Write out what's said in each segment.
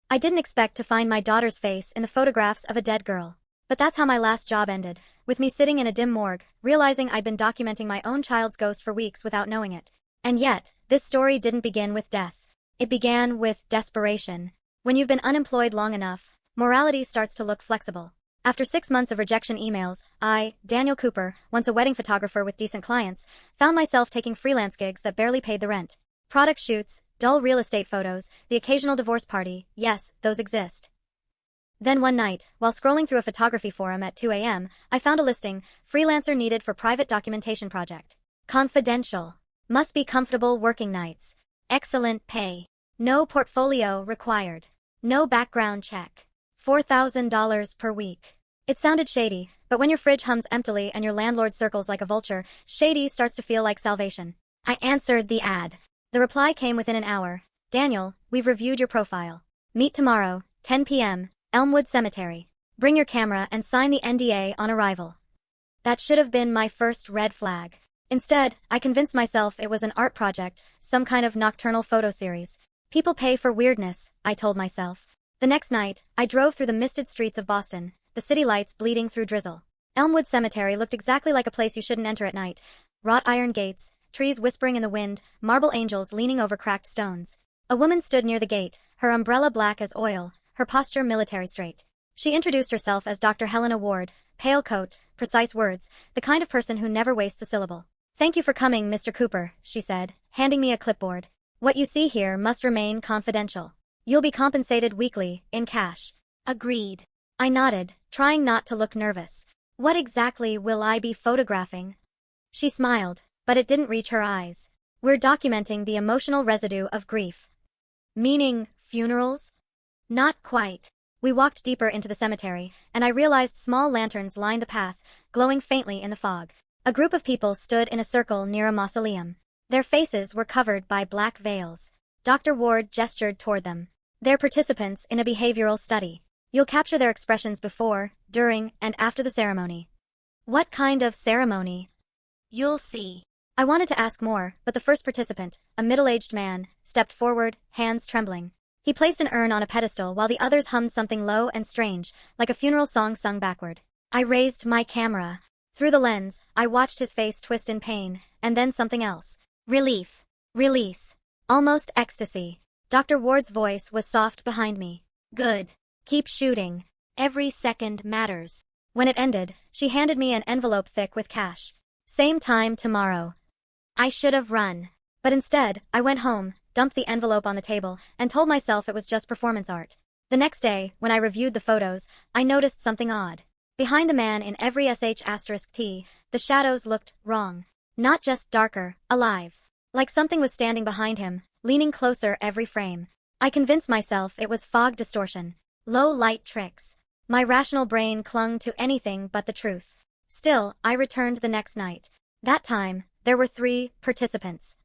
I didn't expect to find my daughter's face in the photographs of a dead girl. But that's how my last job ended, with me sitting in a dim morgue, realizing I'd been documenting my own child's ghost for weeks without knowing it. And yet, this story didn't begin with death. It began with desperation. When you've been unemployed long enough, morality starts to look flexible. After 6 months of rejection emails, I, Daniel Cooper, once a wedding photographer with decent clients, found myself taking freelance gigs that barely paid the rent. Product shoots, dull real estate photos, the occasional divorce party, yes, those exist. Then one night, while scrolling through a photography forum at 2 a.m., I found a listing, freelancer needed for private documentation project. Confidential. Must be comfortable working nights. Excellent pay. No portfolio required. No background check. $4,000 per week. It sounded shady, but when your fridge hums emptily and your landlord circles like a vulture, shady starts to feel like salvation. I answered the ad. The reply came within an hour. Daniel, we've reviewed your profile. Meet tomorrow, 10 p.m., Elmwood Cemetery. Bring your camera and sign the NDA on arrival. That should have been my first red flag. Instead, I convinced myself it was an art project, some kind of nocturnal photo series. People pay for weirdness, I told myself. The next night, I drove through the misted streets of Boston, the city lights bleeding through drizzle. Elmwood Cemetery looked exactly like a place you shouldn't enter at night. Wrought iron gates, trees whispering in the wind, marble angels leaning over cracked stones. A woman stood near the gate, her umbrella black as oil, her posture military straight. She introduced herself as Dr. Helena Ward, pale coat, precise words, the kind of person who never wastes a syllable. Thank you for coming, Mr. Cooper, she said, handing me a clipboard. What you see here must remain confidential. You'll be compensated weekly, in cash. Agreed. I nodded, trying not to look nervous. What exactly will I be photographing? She smiled, but it didn't reach her eyes. We're documenting the emotional residue of grief. Meaning, funerals? Not quite. We walked deeper into the cemetery, and I realized small lanterns lined the path, glowing faintly in the fog. A group of people stood in a circle near a mausoleum. Their faces were covered by black veils. Dr. Ward gestured toward them. They're participants in a behavioral study. You'll capture their expressions before, during, and after the ceremony. What kind of ceremony? You'll see. I wanted to ask more, but the first participant, a middle-aged man, stepped forward, hands trembling. He placed an urn on a pedestal while the others hummed something low and strange, like a funeral song sung backward. I raised my camera. Through the lens, I watched his face twist in pain, and then something else. Relief. Release. Almost ecstasy. Dr. Ward's voice was soft behind me. Good. Keep shooting. Every second matters. When it ended, she handed me an envelope thick with cash. Same time tomorrow. I should have run. But instead, I went home, dumped the envelope on the table, and told myself it was just performance art. The next day, when I reviewed the photos, I noticed something odd. Behind the man in every sh*T, the shadows looked wrong. Not just darker, alive. Like something was standing behind him, leaning closer every frame. I convinced myself it was fog distortion. Low light tricks. My rational brain clung to anything but the truth. Still, I returned the next night. That time, there were 3 participants.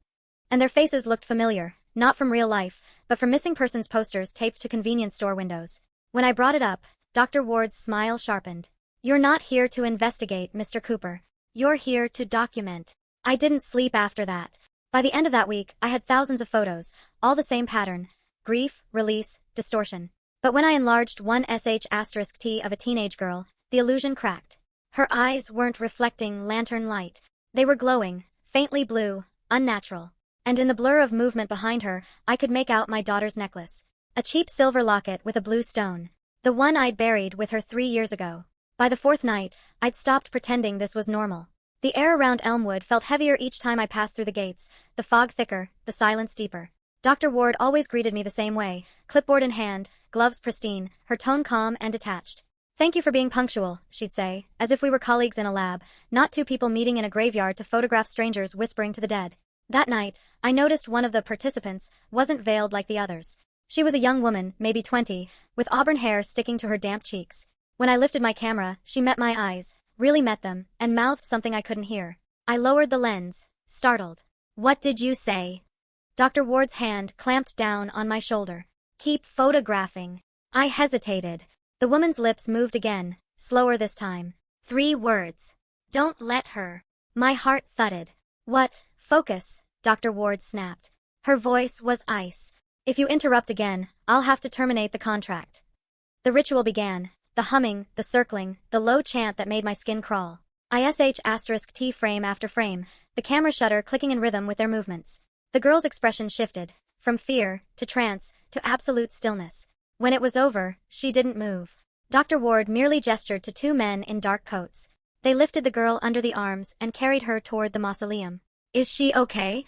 And their faces looked familiar, not from real life, but from missing persons posters taped to convenience store windows. When I brought it up, Dr. Ward's smile sharpened. You're not here to investigate, Mr. Cooper. You're here to document. I didn't sleep after that. By the end of that week, I had thousands of photos, all the same pattern. Grief, release, distortion. But when I enlarged one sh*T of a teenage girl, the illusion cracked. Her eyes weren't reflecting lantern light. They were glowing, faintly blue, unnatural. And in the blur of movement behind her, I could make out my daughter's necklace. A cheap silver locket with a blue stone. The one I'd buried with her 3 years ago. By the 4th night, I'd stopped pretending this was normal. The air around Elmwood felt heavier each time I passed through the gates, the fog thicker, the silence deeper. Dr. Ward always greeted me the same way, clipboard in hand, gloves pristine, her tone calm and detached. Thank you for being punctual, she'd say, as if we were colleagues in a lab, not 2 people meeting in a graveyard to photograph strangers whispering to the dead. That night, I noticed one of the participants wasn't veiled like the others. She was a young woman, maybe 20, with auburn hair sticking to her damp cheeks. When I lifted my camera, she met my eyes, really met them, and mouthed something I couldn't hear. I lowered the lens, startled. What did you say? Dr. Ward's hand clamped down on my shoulder. Keep photographing. I hesitated. The woman's lips moved again, slower this time. 3 words. Don't let her. My heart thudded. What? Focus, Dr. Ward snapped. Her voice was ice. If you interrupt again, I'll have to terminate the contract. The ritual began. The humming, the circling, the low chant that made my skin crawl. ISH*T frame after frame, the camera shutter clicking in rhythm with their movements. The girl's expression shifted, from fear, to trance, to absolute stillness. When it was over, she didn't move. Dr. Ward merely gestured to two men in dark coats. They lifted the girl under the arms and carried her toward the mausoleum. Is she okay?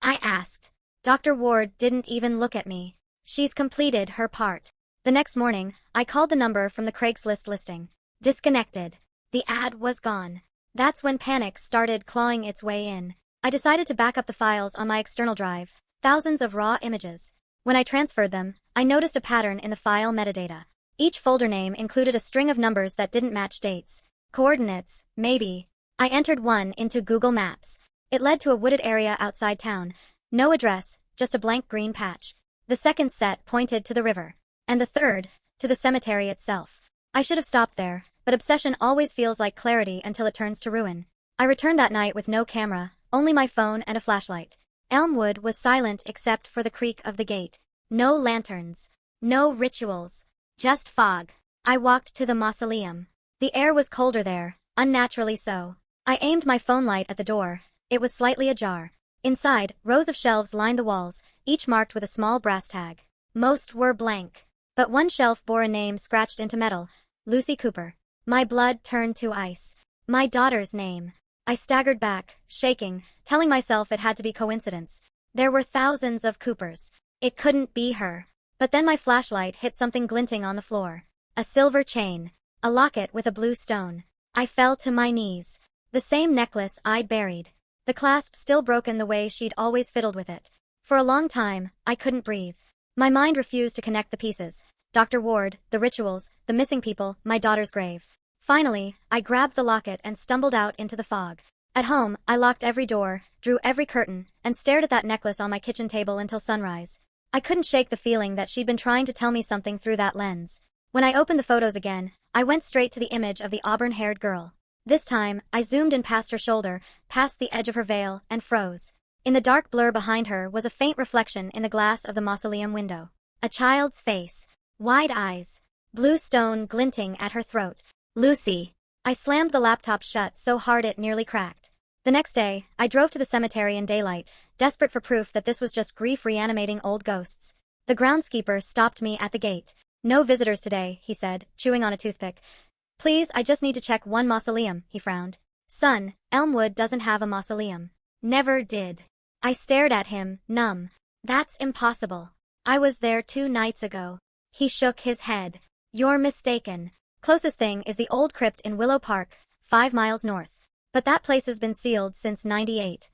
I asked. Dr. Ward didn't even look at me. She's completed her part. The next morning, I called the number from the Craigslist listing. Disconnected. The ad was gone. That's when panic started clawing its way in. I decided to back up the files on my external drive, thousands of raw images. When I transferred them, I noticed a pattern in the file metadata. Each folder name included a string of numbers that didn't match dates. Coordinates, maybe. I entered one into Google Maps. It led to a wooded area outside town. No address, just a blank green patch. The second set pointed to the river. And the third, to the cemetery itself. I should have stopped there, but obsession always feels like clarity until it turns to ruin. I returned that night with no camera, only my phone and a flashlight. Elmwood was silent except for the creak of the gate. No lanterns. No rituals. Just fog. I walked to the mausoleum. The air was colder there, unnaturally so. I aimed my phone light at the door. It was slightly ajar. Inside, rows of shelves lined the walls, each marked with a small brass tag. Most were blank. But one shelf bore a name scratched into metal. Lucy Cooper. My blood turned to ice. My daughter's name. I staggered back, shaking, telling myself it had to be coincidence. There were thousands of Coopers. It couldn't be her. But then my flashlight hit something glinting on the floor. A silver chain. A locket with a blue stone. I fell to my knees. The same necklace I'd buried. The clasp still broken the way she'd always fiddled with it. For a long time, I couldn't breathe. My mind refused to connect the pieces. Dr. Ward, the rituals, the missing people, my daughter's grave. Finally, I grabbed the locket and stumbled out into the fog. At home, I locked every door, drew every curtain, and stared at that necklace on my kitchen table until sunrise. I couldn't shake the feeling that she'd been trying to tell me something through that lens. When I opened the photos again, I went straight to the image of the auburn-haired girl. This time, I zoomed in past her shoulder, past the edge of her veil, and froze. In the dark blur behind her was a faint reflection in the glass of the mausoleum window. A child's face. Wide eyes. Blue stone glinting at her throat. Lucy. I slammed the laptop shut so hard it nearly cracked. The next day, I drove to the cemetery in daylight, desperate for proof that this was just grief reanimating old ghosts. The groundskeeper stopped me at the gate. No visitors today, he said, chewing on a toothpick. Please, I just need to check one mausoleum, he frowned. Son, Elmwood doesn't have a mausoleum. Never did. I stared at him, numb. That's impossible. I was there 2 nights ago. He shook his head. You're mistaken. Closest thing is the old crypt in Willow Park, 5 miles north. But that place has been sealed since '98.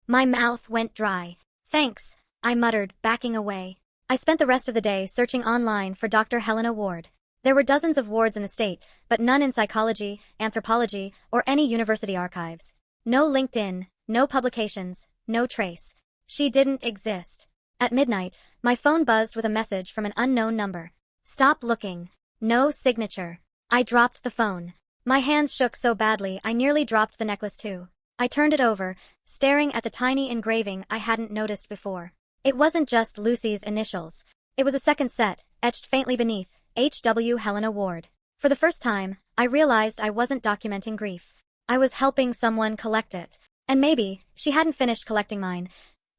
My mouth went dry. Thanks, I muttered, backing away. I spent the rest of the day searching online for Dr. Helena Ward. There were dozens of wards in the state, but none in psychology, anthropology, or any university archives. No LinkedIn, no publications, no trace. She didn't exist. At midnight, my phone buzzed with a message from an unknown number. Stop looking. No signature. I dropped the phone. My hands shook so badly I nearly dropped the necklace too. I turned it over, staring at the tiny engraving I hadn't noticed before. It wasn't just Lucy's initials. It was a second set, etched faintly beneath, H.W. Helena Ward. For the first time, I realized I wasn't documenting grief. I was helping someone collect it. And maybe, she hadn't finished collecting mine.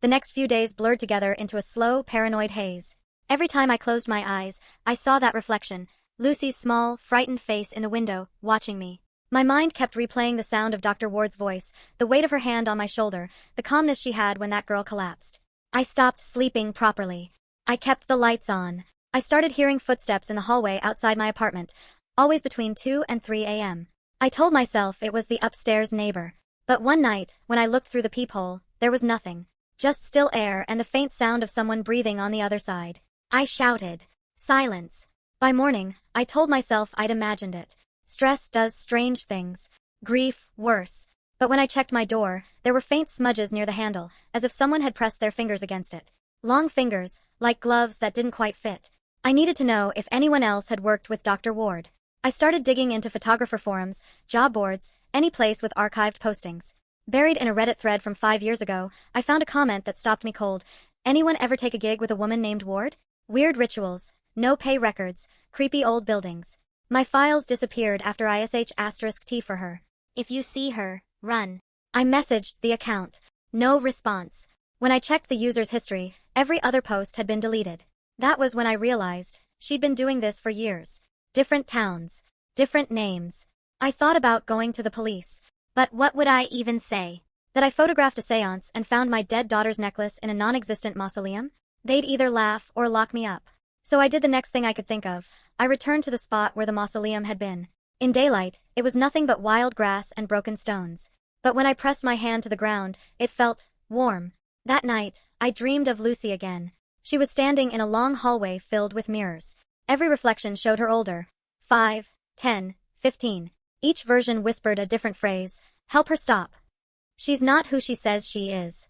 The next few days blurred together into a slow, paranoid haze. Every time I closed my eyes, I saw that reflection, Lucy's small, frightened face in the window, watching me. My mind kept replaying the sound of Dr. Ward's voice, the weight of her hand on my shoulder, the calmness she had when that girl collapsed. I stopped sleeping properly. I kept the lights on. I started hearing footsteps in the hallway outside my apartment, always between 2 and 3 a.m. I told myself it was the upstairs neighbor. But one night, when I looked through the peephole, there was nothing. Just still air and the faint sound of someone breathing on the other side. I shouted. Silence. By morning, I told myself I'd imagined it. Stress does strange things. Grief, worse. But when I checked my door, there were faint smudges near the handle, as if someone had pressed their fingers against it. Long fingers, like gloves that didn't quite fit. I needed to know if anyone else had worked with Dr. Ward. I started digging into photographer forums, job boards, any place with archived postings. Buried in a Reddit thread from 5 years ago, I found a comment that stopped me cold. Anyone ever take a gig with a woman named Ward? Weird rituals, no pay records, creepy old buildings. My files disappeared after ISH*T for her. If you see her, run. I messaged the account. No response. When I checked the user's history, every other post had been deleted. That was when I realized she'd been doing this for years. Different towns, different names. I thought about going to the police, but what would I even say? That I photographed a seance and found my dead daughter's necklace in a non-existent mausoleum? They'd either laugh or lock me up. So I did the next thing I could think of. I returned to the spot where the mausoleum had been. In daylight, it was nothing but wild grass and broken stones. But when I pressed my hand to the ground, it felt warm. That night, I dreamed of Lucy again. She was standing in a long hallway filled with mirrors. Every reflection showed her older. 5, 10, 15. Each version whispered a different phrase. Help her stop. She's not who she says she is.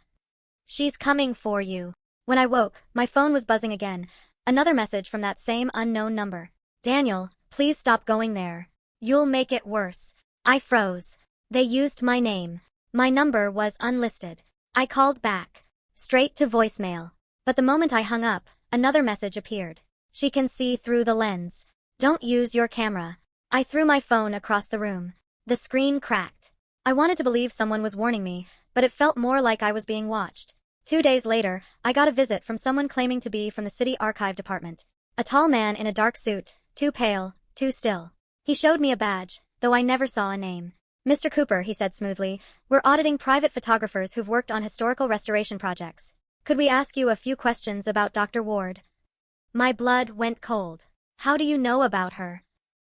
She's coming for you. When I woke, my phone was buzzing again. Another message from that same unknown number. Daniel, please stop going there. You'll make it worse. I froze. They used my name. My number was unlisted. I called back. Straight to voicemail. But the moment I hung up, another message appeared. She can see through the lens. Don't use your camera. I threw my phone across the room. The screen cracked. I wanted to believe someone was warning me, but it felt more like I was being watched. 2 days later, I got a visit from someone claiming to be from the city archive department. A tall man in a dark suit, too pale, too still. He showed me a badge, though I never saw a name. Mr. Cooper, he said smoothly, we're auditing private photographers who've worked on historical restoration projects. Could we ask you a few questions about Dr. Ward? My blood went cold. How do you know about her?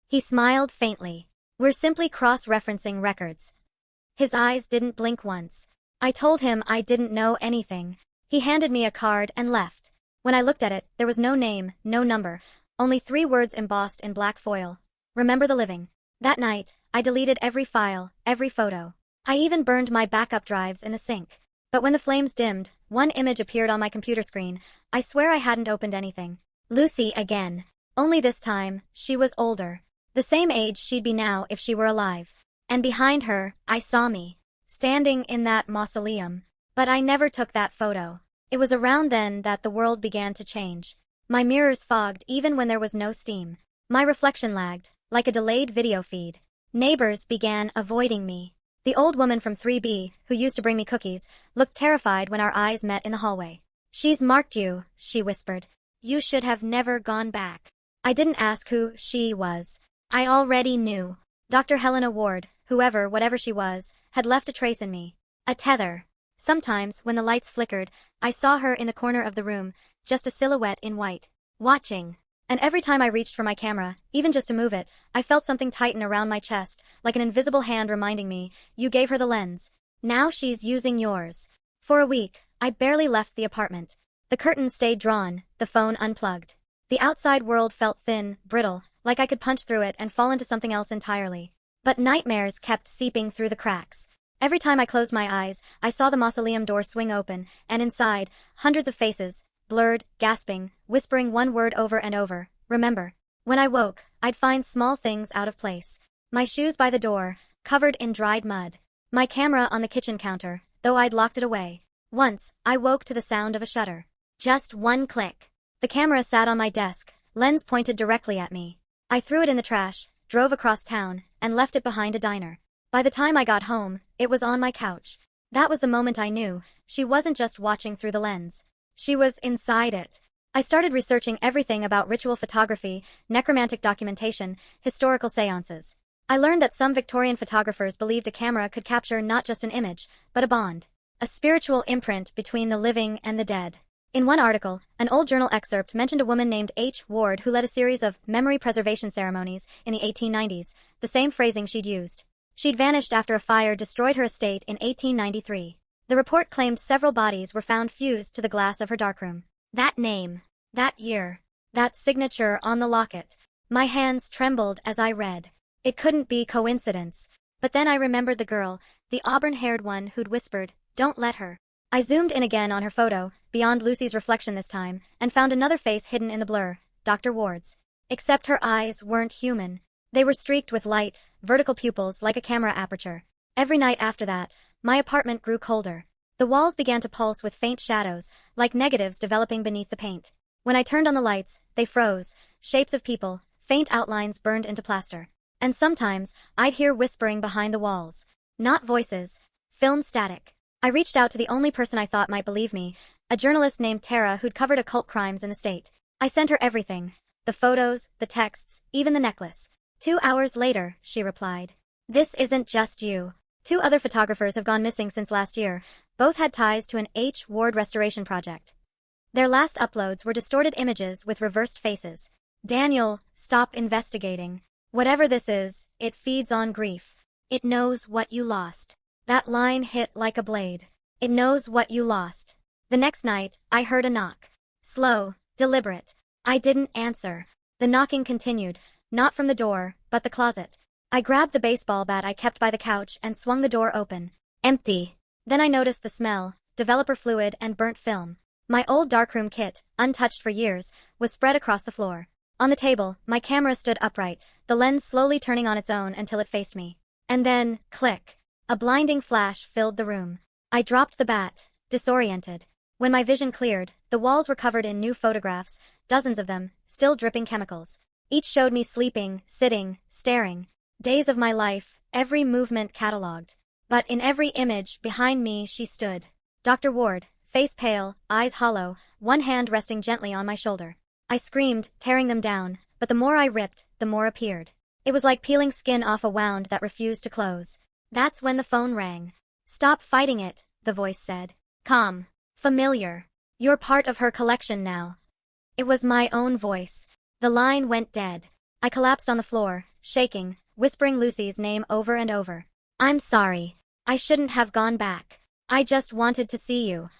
He smiled faintly. We're simply cross-referencing records. His eyes didn't blink once. I told him I didn't know anything. He handed me a card and left. When I looked at it, there was no name, no number, only 3 words embossed in black foil. Remember the living. That night, I deleted every file, every photo. I even burned my backup drives in the sink. But when the flames dimmed, one image appeared on my computer screen. I swear I hadn't opened anything. Lucy again. Only this time, she was older. The same age she'd be now if she were alive. And behind her, I saw me. Standing in that mausoleum. But I never took that photo. It was around then that the world began to change. My mirrors fogged even when there was no steam. My reflection lagged, like a delayed video feed. Neighbors began avoiding me. The old woman from 3B, who used to bring me cookies, looked terrified when our eyes met in the hallway. She's marked you, she whispered. You should have never gone back. I didn't ask who she was. I already knew. Dr. Helena Ward, whatever she was, had left a trace in me. A tether. Sometimes, when the lights flickered, I saw her in the corner of the room, just a silhouette in white. Watching. And every time I reached for my camera, even just to move it, I felt something tighten around my chest, like an invisible hand reminding me, you gave her the lens. Now she's using yours. For a week, I barely left the apartment. The curtains stayed drawn, the phone unplugged. The outside world felt thin, brittle, like I could punch through it and fall into something else entirely. But nightmares kept seeping through the cracks. Every time I closed my eyes, I saw the mausoleum door swing open, and inside, hundreds of faces, blurred, gasping, whispering one word over and over, remember. When I woke, I'd find small things out of place. My shoes by the door, covered in dried mud. My camera on the kitchen counter, though I'd locked it away. Once, I woke to the sound of a shutter. Just one click. The camera sat on my desk, lens pointed directly at me. I threw it in the trash, drove across town, and left it behind a diner. By the time I got home, it was on my couch. That was the moment I knew, she wasn't just watching through the lens. She was inside it. I started researching everything about ritual photography, necromantic documentation, historical seances. I learned that some Victorian photographers believed a camera could capture not just an image, but a bond. A spiritual imprint between the living and the dead. In one article, an old journal excerpt mentioned a woman named H. Ward who led a series of memory preservation ceremonies in the 1890s, the same phrasing she'd used. She'd vanished after a fire destroyed her estate in 1893. The report claimed several bodies were found fused to the glass of her darkroom. That name, that year, that signature on the locket. My hands trembled as I read. It couldn't be coincidence. But then I remembered the girl, the auburn-haired one who'd whispered, "Don't let her." I zoomed in again on her photo, beyond Lucy's reflection this time, and found another face hidden in the blur, Dr. Ward's. Except her eyes weren't human. They were streaked with light, vertical pupils like a camera aperture. Every night after that, my apartment grew colder. The walls began to pulse with faint shadows, like negatives developing beneath the paint. When I turned on the lights, they froze, shapes of people, faint outlines burned into plaster. And sometimes, I'd hear whispering behind the walls. Not voices. Film static. I reached out to the only person I thought might believe me, a journalist named Tara who'd covered occult crimes in the state. I sent her everything. The photos, the texts, even the necklace. 2 hours later, she replied. This isn't just you. 2 other photographers have gone missing since last year. Both had ties to an H. Ward restoration project. Their last uploads were distorted images with reversed faces. Daniel, stop investigating. Whatever this is, it feeds on grief. It knows what you lost. That line hit like a blade. It knows what you lost. The next night, I heard a knock. Slow, deliberate. I didn't answer. The knocking continued, not from the door, but the closet. I grabbed the baseball bat I kept by the couch and swung the door open. Empty. Then I noticed the smell, developer fluid and burnt film. My old darkroom kit, untouched for years, was spread across the floor. On the table, my camera stood upright, the lens slowly turning on its own until it faced me. And then, click. A blinding flash filled the room. I dropped the bat, disoriented. When my vision cleared, the walls were covered in new photographs, dozens of them, still dripping chemicals. Each showed me sleeping, sitting, staring. Days of my life, every movement catalogued. But in every image, behind me she stood. Dr. Ward, face pale, eyes hollow, one hand resting gently on my shoulder. I screamed, tearing them down, but the more I ripped, the more appeared. It was like peeling skin off a wound that refused to close. That's when the phone rang. Stop fighting it, the voice said. Calm. Familiar. You're part of her collection now. It was my own voice. The line went dead. I collapsed on the floor, shaking, whispering Lucy's name over and over. I'm sorry. I shouldn't have gone back. I just wanted to see you.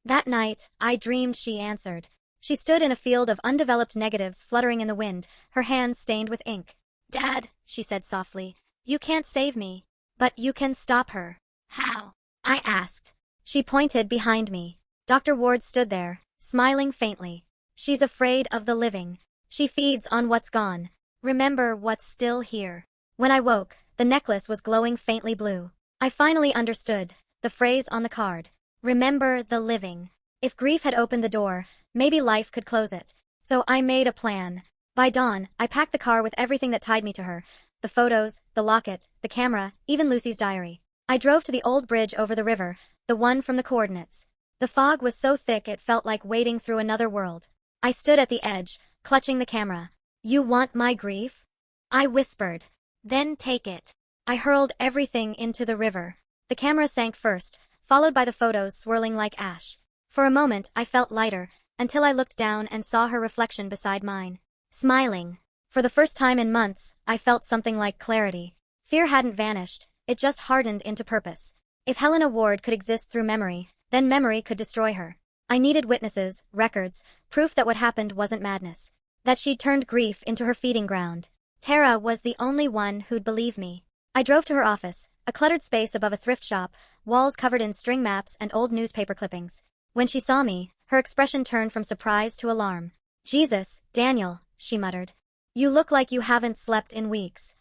That night, I dreamed she answered. She stood in a field of undeveloped negatives fluttering in the wind, her hands stained with ink. Dad, she said softly, you can't save me. But you can stop her. How? I asked. She pointed behind me. Dr. Ward stood there, smiling faintly. She's afraid of the living. She feeds on what's gone. Remember what's still here. When I woke, the necklace was glowing faintly blue. I finally understood. The phrase on the card. Remember the living. If grief had opened the door, maybe life could close it. So I made a plan. By dawn, I packed the car with everything that tied me to her. The photos, the locket, the camera, even Lucy's diary. I drove to the old bridge over the river, the one from the coordinates. The fog was so thick it felt like wading through another world. I stood at the edge, clutching the camera. You want my grief? I whispered. Then take it. I hurled everything into the river. The camera sank first, followed by the photos swirling like ash. For a moment, I felt lighter, until I looked down and saw her reflection beside mine. Smiling. For the first time in months, I felt something like clarity. Fear hadn't vanished, it just hardened into purpose. If Helena Ward could exist through memory, then memory could destroy her. I needed witnesses, records, proof that what happened wasn't madness. That she'd turned grief into her feeding ground. Tara was the only one who'd believe me. I drove to her office, a cluttered space above a thrift shop, walls covered in string maps and old newspaper clippings. When she saw me, her expression turned from surprise to alarm. Jesus, Daniel, she muttered. You look like you haven't slept in weeks.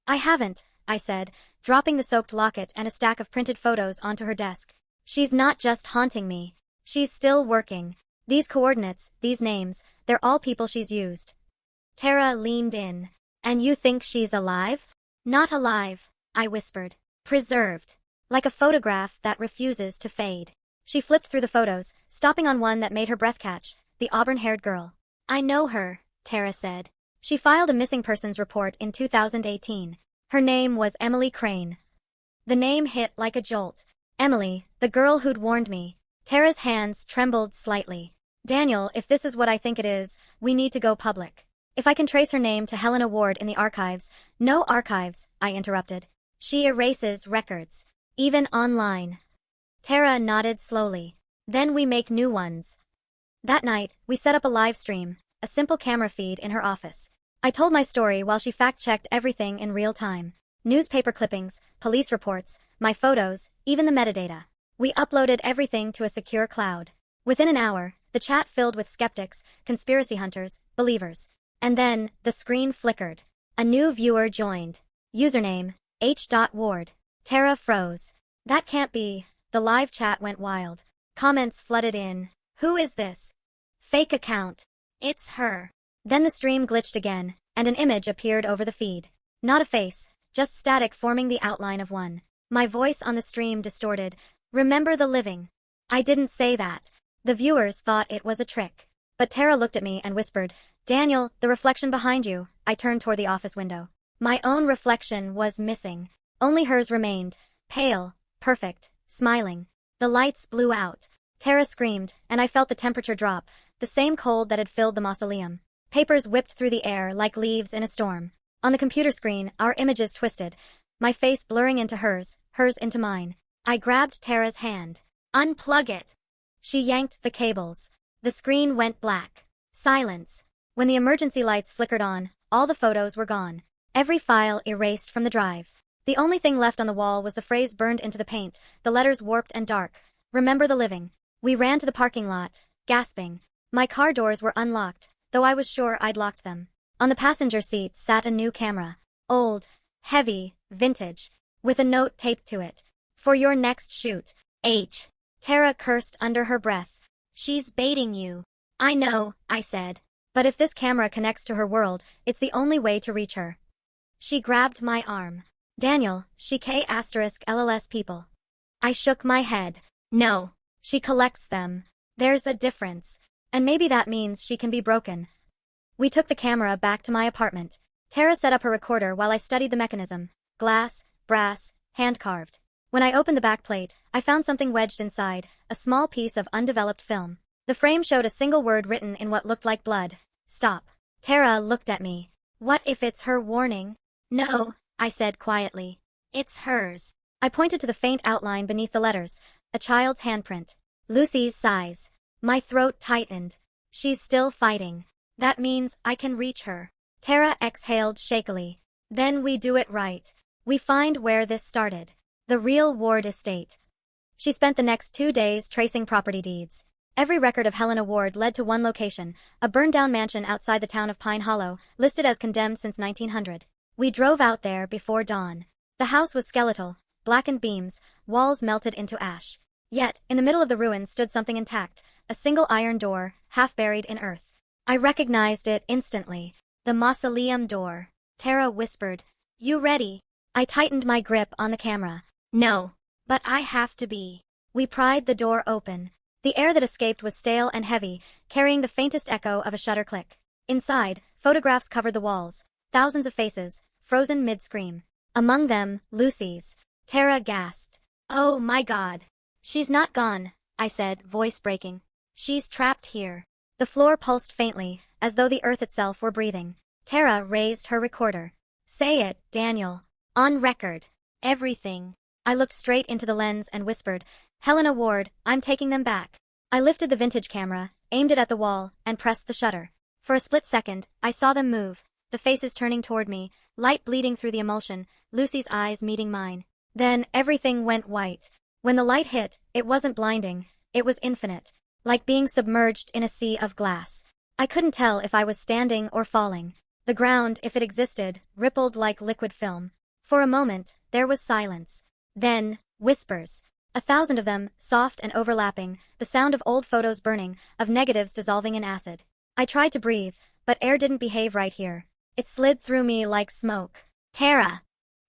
I haven't, I said, dropping the soaked locket and a stack of printed photos onto her desk. She's not just haunting me. She's still working. These coordinates, these names, they're all people she's used. Tara leaned in. And you think she's alive? Not alive, I whispered. Preserved. Like a photograph that refuses to fade. She flipped through the photos, stopping on one that made her breath catch, the auburn-haired girl. I know her, Tara said. She filed a missing persons report in 2018. Her name was Emily Crane. The name hit like a jolt. Emily, the girl who'd warned me. Tara's hands trembled slightly. Daniel, if this is what I think it is, we need to go public. If I can trace her name to Helena Ward in the archives. No archives, I interrupted. She erases records. Even online. Tara nodded slowly. Then we make new ones. That night, we set up a live stream, a simple camera feed in her office. I told my story while she fact-checked everything in real time. Newspaper clippings, police reports, my photos, even the metadata. We uploaded everything to a secure cloud. Within an hour, the chat filled with skeptics, conspiracy hunters, believers. And then, the screen flickered. A new viewer joined. Username, H.Ward. Tara froze. That can't be. the live chat went wild. Comments flooded in. Who is this? Fake account. It's her. Then the stream glitched again, and an image appeared over the feed. Not a face, just static forming the outline of one. My voice on the stream distorted. Remember the living. I didn't say that. The viewers thought it was a trick. But Tara looked at me and whispered, Daniel, the reflection behind you. I turned toward the office window. My own reflection was missing. Only hers remained, pale, perfect, smiling. The lights blew out. Tara screamed, and I felt the temperature drop, the same cold that had filled the mausoleum. Papers whipped through the air like leaves in a storm. On the computer screen, our images twisted, my face blurring into hers, hers into mine. I grabbed Tara's hand. Unplug it. She yanked the cables. The screen went black. Silence. When the emergency lights flickered on, all the photos were gone. Every file erased from the drive. The only thing left on the wall was the phrase burned into the paint, the letters warped and dark. Remember the living. We ran to the parking lot, gasping. My car doors were unlocked, though I was sure I'd locked them. On the passenger seat sat a new camera. Old, heavy, vintage, with a note taped to it. For your next shoot, H. Tara cursed under her breath. She's baiting you. I know, I said. But if this camera connects to her world, it's the only way to reach her. She grabbed my arm. Daniel, she K*LLS people. I shook my head. No. She collects them. There's a difference. And maybe that means she can be broken. We took the camera back to my apartment. Tara set up her recorder while I studied the mechanism. Glass, brass, hand-carved. When I opened the back plate, I found something wedged inside, a small piece of undeveloped film. The frame showed a single word written in what looked like blood. Stop. Tara looked at me. What if it's her warning? No, I said quietly. It's hers. I pointed to the faint outline beneath the letters, a child's handprint. Lucy's size. My throat tightened. She's still fighting. That means I can reach her. Tara exhaled shakily. Then we do it right. We find where this started. The real Ward estate. She spent the next 2 days tracing property deeds. Every record of Helena Ward led to one location, a burned-down mansion outside the town of Pine Hollow, listed as condemned since 1900. We drove out there before dawn. The house was skeletal, blackened beams, walls melted into ash. Yet, in the middle of the ruins stood something intact, a single iron door, half buried in earth. I recognized it instantly. The mausoleum door. Tara whispered, You ready? I tightened my grip on the camera. No. But I have to be. We pried the door open. The air that escaped was stale and heavy, carrying the faintest echo of a shutter click. Inside, photographs covered the walls. Thousands of faces, frozen mid-scream. Among them, Lucy's. Tara gasped. Oh my God. She's not gone, I said, voice breaking. She's trapped here. The floor pulsed faintly, as though the earth itself were breathing. Tara raised her recorder. Say it, Daniel. On record. Everything. I looked straight into the lens and whispered, Helena Ward, I'm taking them back. I lifted the vintage camera, aimed it at the wall, and pressed the shutter. For a split second, I saw them move, the faces turning toward me, light bleeding through the emulsion, Lucy's eyes meeting mine. Then everything went white. When the light hit, it wasn't blinding, it was infinite, like being submerged in a sea of glass. I couldn't tell if I was standing or falling. The ground, if it existed, rippled like liquid film. For a moment, there was silence. Then, whispers. 1,000 of them, soft and overlapping, the sound of old photos burning, of negatives dissolving in acid. I tried to breathe, but air didn't behave right here. It slid through me like smoke. Tara!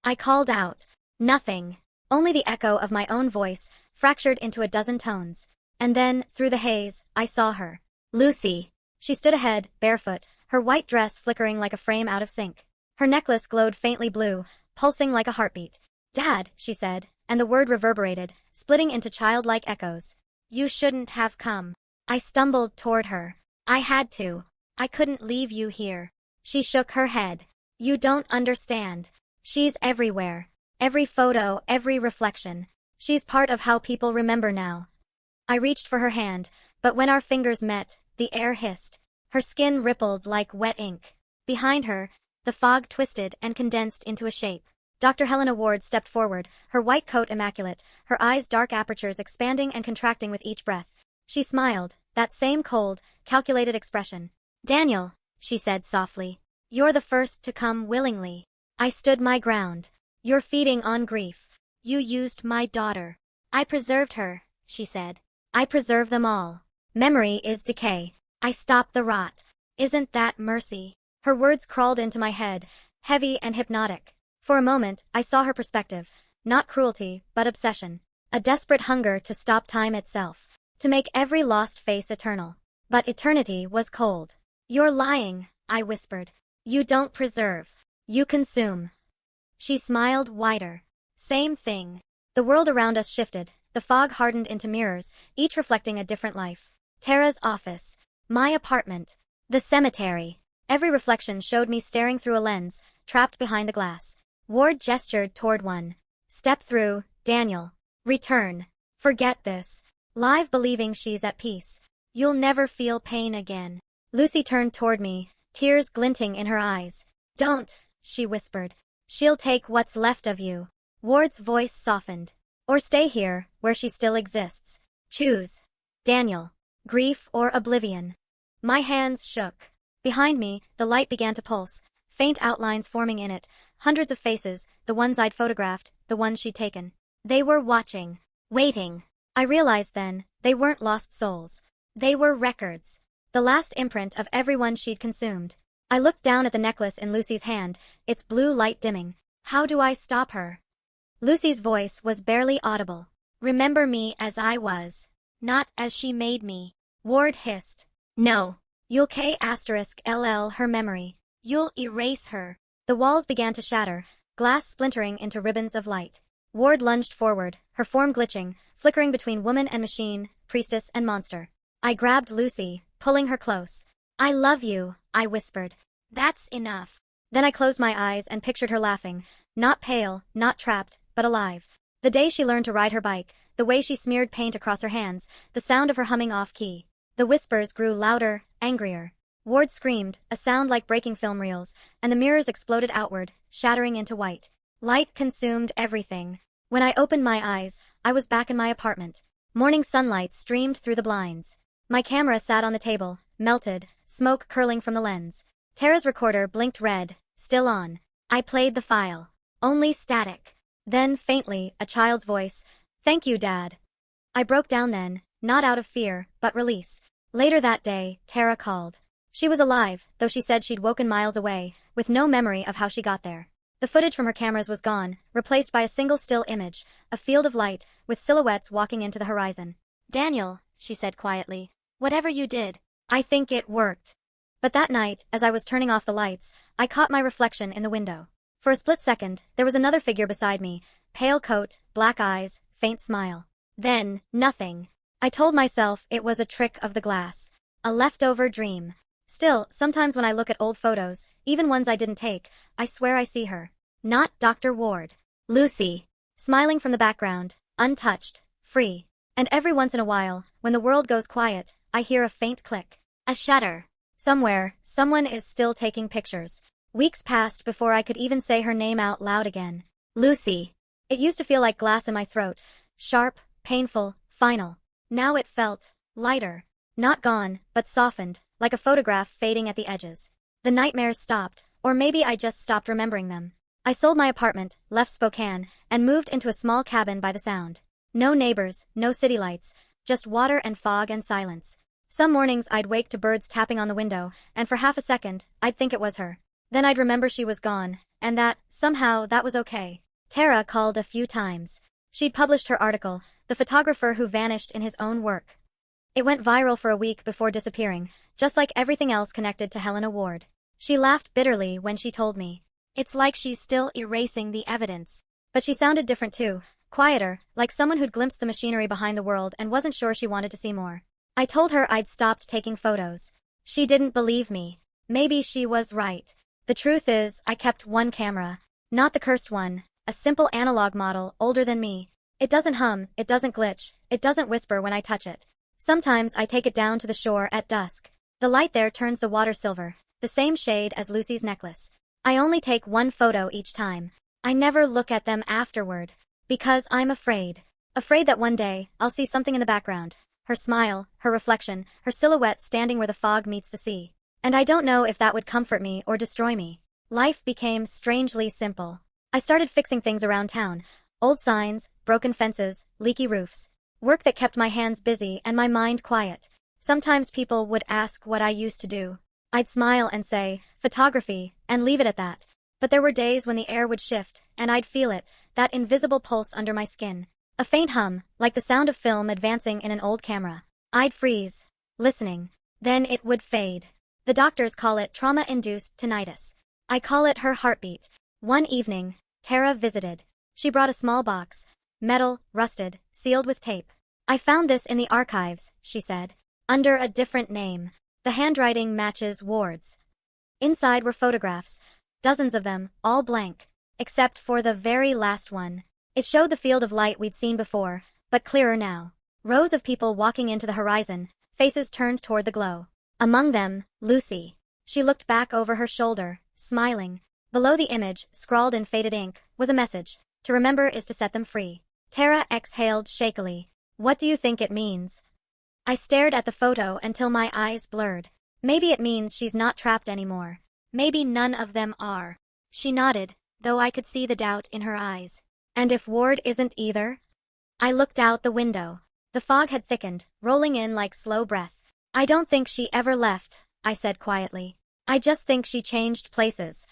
I called out. Nothing. Only the echo of my own voice, fractured into a dozen tones. And then, through the haze, I saw her. Lucy. She stood ahead, barefoot, her white dress flickering like a frame out of sync. Her necklace glowed faintly blue, pulsing like a heartbeat. Dad, she said, and the word reverberated, splitting into childlike echoes. You shouldn't have come. I stumbled toward her. I had to. I couldn't leave you here. She shook her head. You don't understand. She's everywhere. Every photo, every reflection. She's part of how people remember now. I reached for her hand, but when our fingers met, the air hissed. Her skin rippled like wet ink. Behind her, the fog twisted and condensed into a shape. Dr. Helena Ward stepped forward, her white coat immaculate, her eyes dark apertures expanding and contracting with each breath. She smiled, that same cold, calculated expression. Daniel, she said softly, you're the first to come willingly. I stood my ground. You're feeding on grief. You used my daughter. I preserved her, she said. I preserve them all. Memory is decay. I stop the rot. Isn't that mercy? Her words crawled into my head, heavy and hypnotic. For a moment, I saw her perspective. Not cruelty, but obsession. A desperate hunger to stop time itself. To make every lost face eternal. But eternity was cold. You're lying, I whispered. You don't preserve. You consume. She smiled wider. Same thing. The world around us shifted. The fog hardened into mirrors, each reflecting a different life. Tara's office. My apartment. The cemetery. Every reflection showed me staring through a lens, trapped behind the glass. Ward gestured toward one. Step through, Daniel. Return. Forget this. Live believing she's at peace. You'll never feel pain again. Lucy turned toward me, tears glinting in her eyes. Don't, she whispered. She'll take what's left of you. Ward's voice softened. Or stay here, where she still exists. Choose. Daniel. Grief or oblivion. My hands shook. Behind me, the light began to pulse, faint outlines forming in it, hundreds of faces, the ones I'd photographed, the ones she'd taken. They were watching. Waiting. I realized then, they weren't lost souls. They were records. The last imprint of everyone she'd consumed. I looked down at the necklace in Lucy's hand, its blue light dimming. How do I stop her? Lucy's voice was barely audible. Remember me as I was. Not as she made me. Ward hissed. No. You'll K*LL her memory. You'll erase her. The walls began to shatter, glass splintering into ribbons of light. Ward lunged forward, her form glitching, flickering between woman and machine, priestess and monster. I grabbed Lucy, pulling her close. I love you, I whispered. That's enough. Then I closed my eyes and pictured her laughing, not pale, not trapped, but alive. The day she learned to ride her bike, the way she smeared paint across her hands, the sound of her humming off-key. The whispers grew louder, angrier. Ward screamed, a sound like breaking film reels, and the mirrors exploded outward, shattering into white. Light consumed everything. When I opened my eyes, I was back in my apartment. Morning sunlight streamed through the blinds. My camera sat on the table, melted, smoke curling from the lens. Tara's recorder blinked red, still on. I played the file. Only static. Then, faintly, a child's voice. Thank you, Dad. I broke down then, not out of fear, but release. Later that day, Tara called. She was alive, though she said she'd woken miles away, with no memory of how she got there. The footage from her cameras was gone, replaced by a single still image, a field of light, with silhouettes walking into the horizon. Daniel, she said quietly, whatever you did, I think it worked. But that night, as I was turning off the lights, I caught my reflection in the window. For a split second, there was another figure beside me, pale coat, black eyes, faint smile. Then, nothing. I told myself it was a trick of the glass. A leftover dream. Still, sometimes when I look at old photos, even ones I didn't take, I swear I see her. Not Dr. Ward. Lucy. Smiling from the background, untouched, free. And every once in a while, when the world goes quiet, I hear a faint click. A shudder. Somewhere, someone is still taking pictures. Weeks passed before I could even say her name out loud again. Lucy. It used to feel like glass in my throat. Sharp, painful, final. Now it felt lighter. Not gone, but softened, like a photograph fading at the edges. The nightmares stopped, or maybe I just stopped remembering them. I sold my apartment, left Spokane, and moved into a small cabin by the Sound. No neighbors, no city lights, just water and fog and silence. Some mornings I'd wake to birds tapping on the window, and for half a second, I'd think it was her. Then I'd remember she was gone, and that, somehow, that was okay. Tara called a few times. She'd published her article, The Photographer Who Vanished in His Own Work. It went viral for a week before disappearing, just like everything else connected to Helena Ward. She laughed bitterly when she told me. It's like she's still erasing the evidence. But she sounded different too, quieter, like someone who'd glimpsed the machinery behind the world and wasn't sure she wanted to see more. I told her I'd stopped taking photos. She didn't believe me. Maybe she was right. The truth is, I kept one camera. Not the cursed one, a simple analog model, older than me. It doesn't hum, it doesn't glitch, it doesn't whisper when I touch it. Sometimes I take it down to the shore at dusk. The light there turns the water silver, the same shade as Lucy's necklace. I only take one photo each time. I never look at them afterward. Because I'm afraid. Afraid that one day, I'll see something in the background. Her smile, her reflection, her silhouette standing where the fog meets the sea. And I don't know if that would comfort me or destroy me. Life became strangely simple. I started fixing things around town. Old signs, broken fences, leaky roofs. Work that kept my hands busy and my mind quiet. Sometimes people would ask what I used to do. I'd smile and say, photography, and leave it at that. But there were days when the air would shift, and I'd feel it, that invisible pulse under my skin. A faint hum, like the sound of film advancing in an old camera. I'd freeze, listening. Then it would fade. The doctors call it trauma-induced tinnitus. I call it her heartbeat. One evening, Tara visited. She brought a small box. Metal, rusted, sealed with tape. I found this in the archives, she said. Under a different name. The handwriting matches Ward's. Inside were photographs. Dozens of them, all blank. Except for the very last one. It showed the field of light we'd seen before, but clearer now. Rows of people walking into the horizon, faces turned toward the glow. Among them, Lucy. She looked back over her shoulder, smiling. Below the image, scrawled in faded ink, was a message. To remember is to set them free. Tara exhaled shakily. What do you think it means? I stared at the photo until my eyes blurred. Maybe it means she's not trapped anymore. Maybe none of them are. She nodded, though I could see the doubt in her eyes. And if Ward isn't either? I looked out the window. The fog had thickened, rolling in like slow breath. I don't think she ever left, I said quietly. I just think she changed places.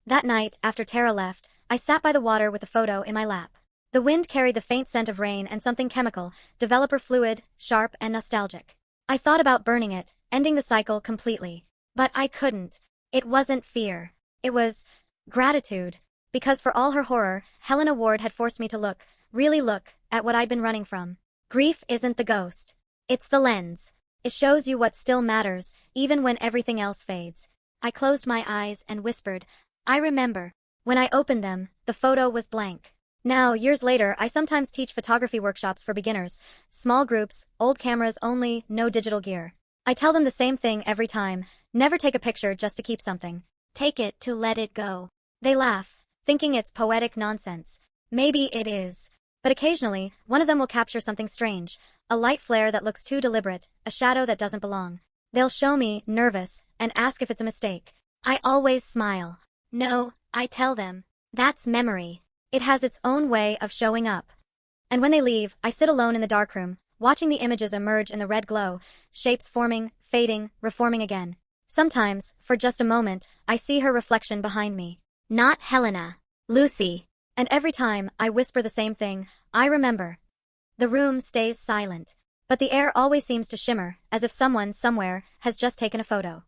That night, after Tara left, I sat by the water with the photo in my lap. The wind carried the faint scent of rain and something chemical, developer fluid, sharp and nostalgic. I thought about burning it, ending the cycle completely. But I couldn't. It wasn't fear. It was gratitude. Because for all her horror, Helena Ward had forced me to look, really look, at what I'd been running from. Grief isn't the ghost. It's the lens. It shows you what still matters, even when everything else fades. I closed my eyes and whispered, I remember. When I opened them, the photo was blank. Now, years later, I sometimes teach photography workshops for beginners. Small groups, old cameras only, no digital gear. I tell them the same thing every time. Never take a picture just to keep something. Take it to let it go. They laugh, thinking it's poetic nonsense. Maybe it is. But occasionally, one of them will capture something strange. A light flare that looks too deliberate, a shadow that doesn't belong. They'll show me, nervous, and ask if it's a mistake. I always smile. No, I tell them. That's memory. It has its own way of showing up. And when they leave, I sit alone in the darkroom, watching the images emerge in the red glow, shapes forming, fading, reforming again. Sometimes, for just a moment, I see her reflection behind me. Not Helena. Lucy. And every time, I whisper the same thing, I remember. The room stays silent. But the air always seems to shimmer, as if someone, somewhere, has just taken a photo.